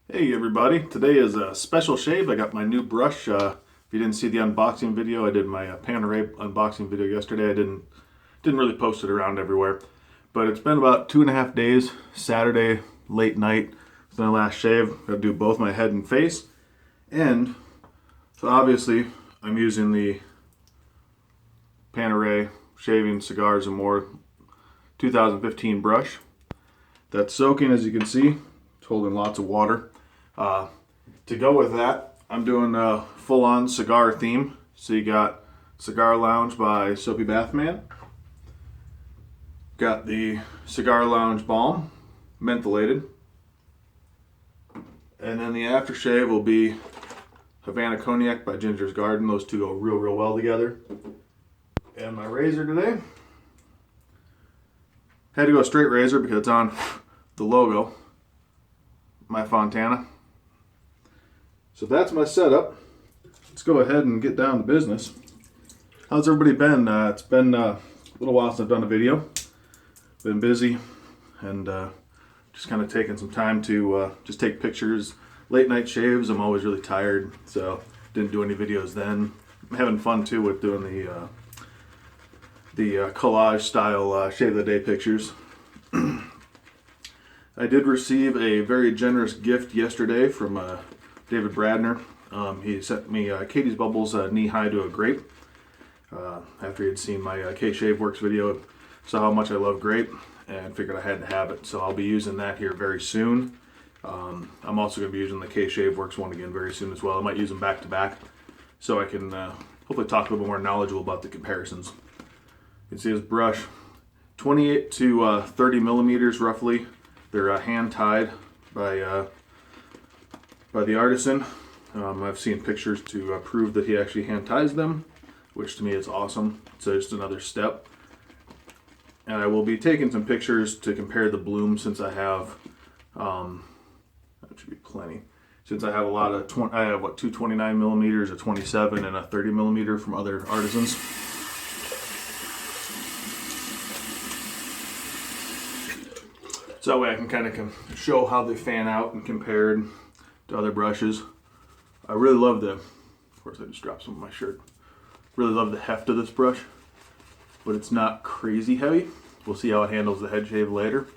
Hey everybody, today is a special shave. I got my new brush. If you didn't see the unboxing video, I did my Panta Rei unboxing video yesterday. I didn't really post it around everywhere, but it's been about 2.5 days. Saturday, late night, was my last shave. Got to do both my head and face. And so obviously I'm using the Panta Rei Shaving Cigars and More 2015 brush. That's soaking, as you can see. It's holding lots of water. To go with that, I'm doing a full-on cigar theme. So you got Cigar Lounge by Soapy Bath Man. Got the Cigar Lounge Balm, mentholated. And then the aftershave will be Havana Cognac by Ginger's Garden. Those two go real well together. And my razor today, had to go straight razor because it's on the logo, my Fontana. So that's my setup. Let's go ahead and get down to business. How's everybody been? It's been a little while since I've done a video. Been busy and just kind of taking some time to just take pictures. Late night shaves, I'm always really tired, so didn't do any videos then. I'm having fun too with doing the collage style shave of the day pictures. I did receive a very generous gift yesterday from David Bradner. He sent me Katie's Bubbles knee high to a grape. After he had seen my K-Shave Works video, saw how much I love grape and figured I had to have it. So I'll be using that here very soon. I'm also going to be using the K-Shave Works one again very soon as well. I might use them back to back so I can hopefully talk a little bit more knowledgeable about the comparisons. You can see his brush, 28 to 30 millimeters roughly. They're hand tied by the artisan. I've seen pictures to prove that he actually hand ties them, which to me is awesome. So just another step. And I will be taking some pictures to compare the bloom since I have, that should be plenty. Since I have a lot of, I have what, two 29 millimeters, a 27, and a 30 millimeter from other artisans. So that way I can kind of show how they fan out and compared to other brushes. I really love of course I just dropped some of my shirt. Really love the heft of this brush, but it's not crazy heavy. We'll see how it handles the head shave later.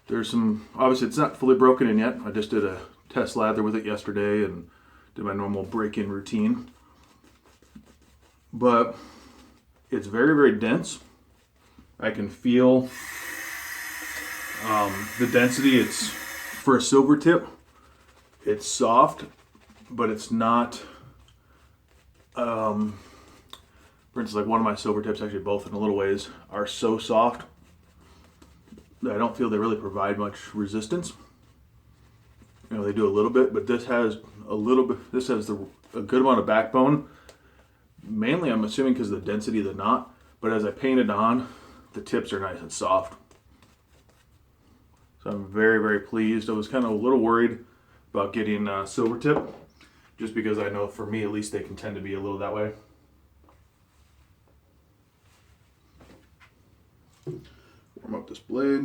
There's some, obviously it's not fully broken in yet. I just did a test lather with it yesterday and did my normal break-in routine. But it's very dense. I can feel the density. It's, for a silver tip, it's soft, but it's not, for instance, like one of my silver tips, actually both in a little ways, are so soft I don't feel they really provide much resistance. You know, they do a little bit, but this has a little bit. This has a good amount of backbone. Mainly, I'm assuming because of the density of the knot. But as I paint it on, the tips are nice and soft. So I'm very pleased. I was kind of a little worried about getting silver tip, just because I know for me at least they can tend to be a little that way. Warm up this blade.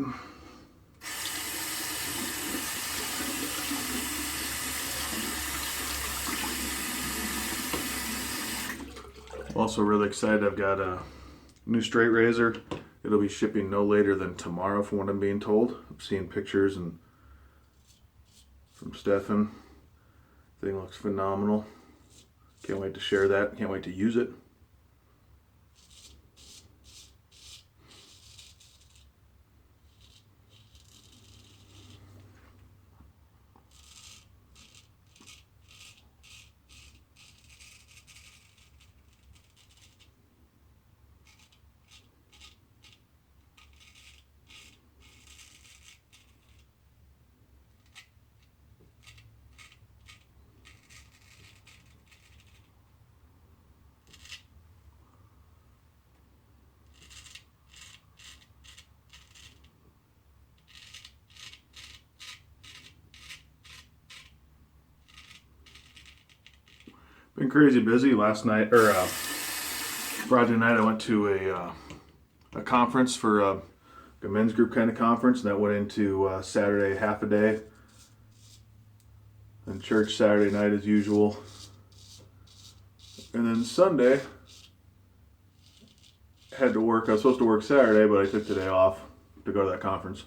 Also really excited, I've got a new straight razor. It'll be shipping no later than tomorrow from what I'm being told. I'm seeing pictures and from Stefan. Thing looks phenomenal. Can't wait to share that. Can't wait to use it. Been crazy busy. Last night, or Friday night, I went to a conference for a men's group kind of conference, and that went into Saturday half a day, and church Saturday night as usual, and then Sunday had to work. I was supposed to work Saturday, but I took the day off to go to that conference.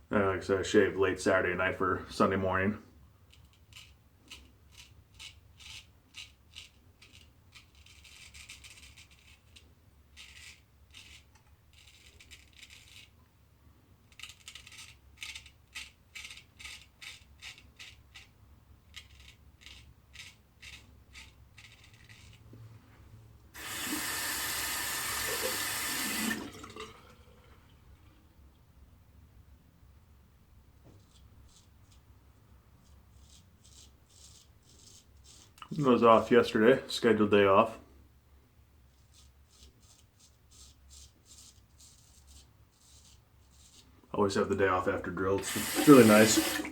And like I said, I shaved late Saturday night for Sunday morning. I was off yesterday, scheduled day off. Always have the day off after drill. It's really nice.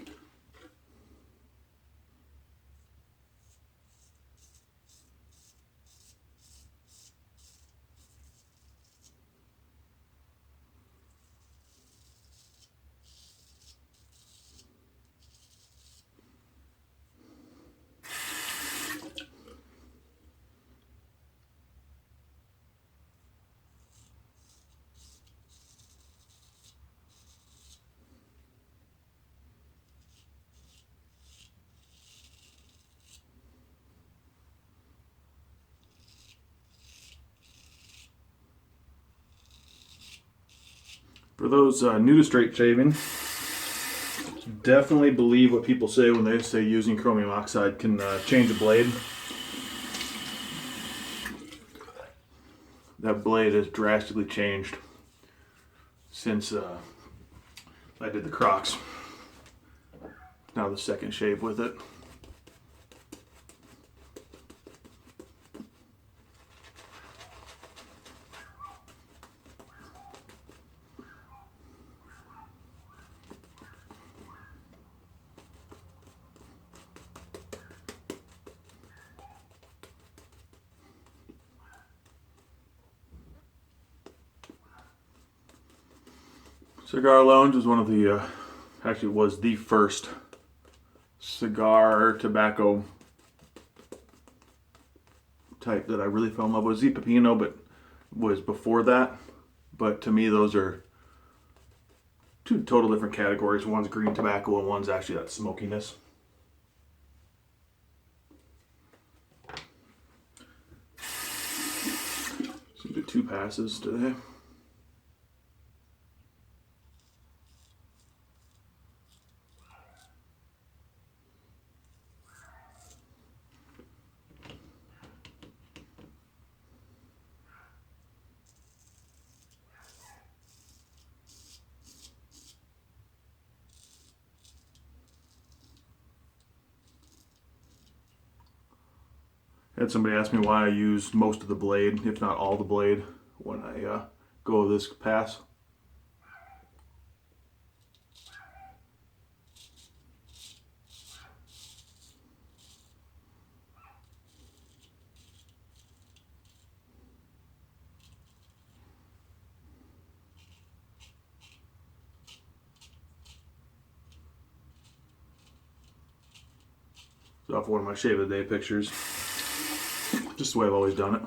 For those new to straight shaving, definitely believe what people say when they say using chromium oxide can change a blade. That blade has drastically changed since I did the Crocs. Now the second shave with it. Cigar Lounge was one of the, actually was the first cigar tobacco type that I really fell in love with. Z Pepino, but was before that. But to me, those are two total different categories. One's green tobacco and one's actually that smokiness. So we did 2 passes today. Had somebody ask me why I use most of the blade, if not all the blade, when I go this pass. It's off one of my shave of the day pictures. Just the way I've always done it.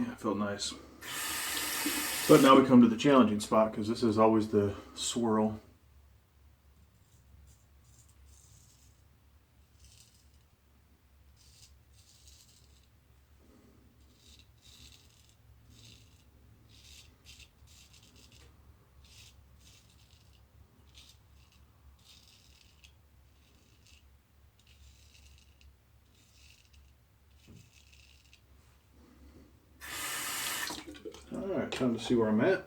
Yeah, it felt nice. But now we come to the challenging spot, because this is always the swirl. Alright, time to see where I'm at.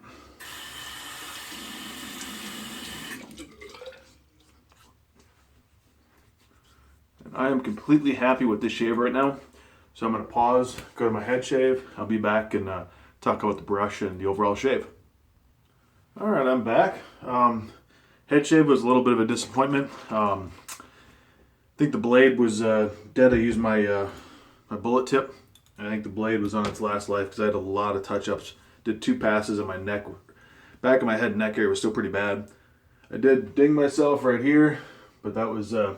And I am completely happy with this shave right now. So I'm going to pause, go to my head shave. I'll be back and talk about the brush and the overall shave. Alright, I'm back. Head shave was a little bit of a disappointment. I think the blade was dead. I used my bullet tip. I think the blade was on its last life because I had a lot of touch-ups. Did 2 passes and my neck, back of my head and neck area was still pretty bad. I did ding myself right here, but that was a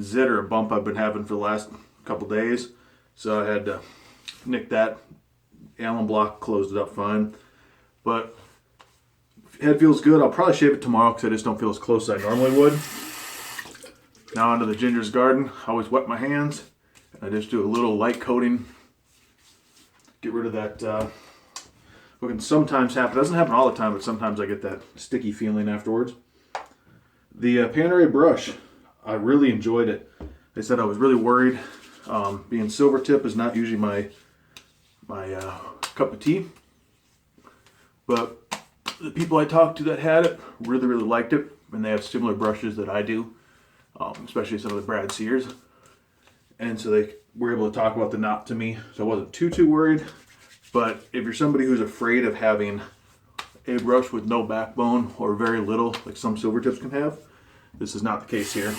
zit or a bump I've been having for the last couple days. So I had to nick that. Allen block closed it up fine. But head feels good. I'll probably shave it tomorrow because I just don't feel as close as I normally would. Now onto the Ginger's Garden. I always wet my hands. I just do a little light coating. Get rid of that. What can sometimes happen. It doesn't happen all the time, but sometimes I get that sticky feeling afterwards. The Panta Rei brush, I really enjoyed it. I said I was really worried. Being silver tip is not usually my cup of tea. But the people I talked to that had it really, really liked it. And they have similar brushes that I do, especially some of the Brad Sears. And so they were able to talk about the knot to me. So I wasn't too worried. But if you're somebody who's afraid of having a brush with no backbone or very little, like some silver tips can have, this is not the case here.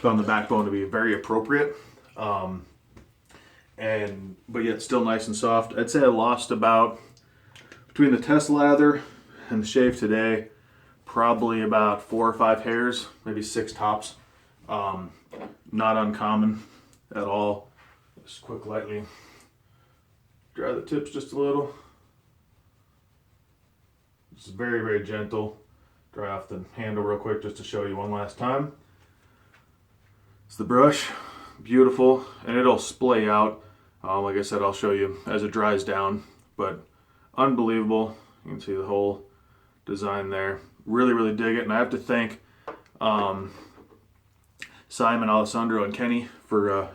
Found the backbone to be very appropriate, but yet still nice and soft. I'd say I lost about, between the test lather and the shave today, probably about 4 or 5 hairs, maybe 6 tops. Not uncommon at all. Just quick lightly dry the tips just a little. This is very, very gentle. Dry off the handle real quick just to show you one last time. It's the brush, beautiful, and it'll splay out. Like I said, I'll show you as it dries down, but unbelievable. You can see the whole design there. Really, really dig it, and I have to thank Simon, Alessandro, and Kenny for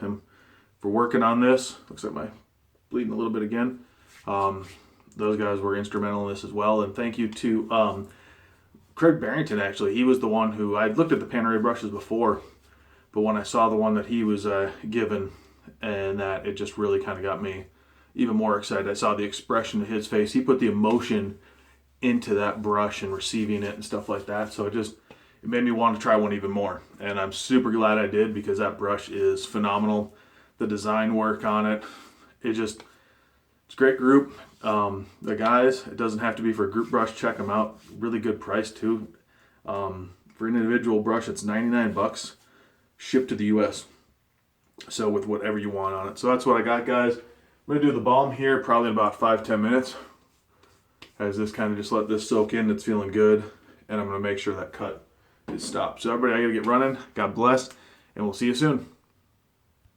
working on this. Looks like my bleeding a little bit again. Those guys were instrumental in this as well. And thank you to Craig Barrington, actually. He was the one who, I'd looked at the Panta Rei brushes before, but when I saw the one that he was given, and that, it just really kind of got me even more excited. I saw the expression of his face. He put the emotion into that brush and receiving it and stuff like that. So it made me want to try one even more. And I'm super glad I did, because that brush is phenomenal. The design work on it, it's a great group. The guys, it doesn't have to be for a group brush. Check them out. Really good price too. For an individual brush, it's $99, shipped to the US. So with whatever you want on it. So that's what I got, guys. I'm gonna do the balm here probably in about 5-10 minutes. As this kind of just let this soak in. It's feeling good, and I'm gonna make sure that cut is stopped. So everybody, I gotta get running. God bless, and we'll see you soon.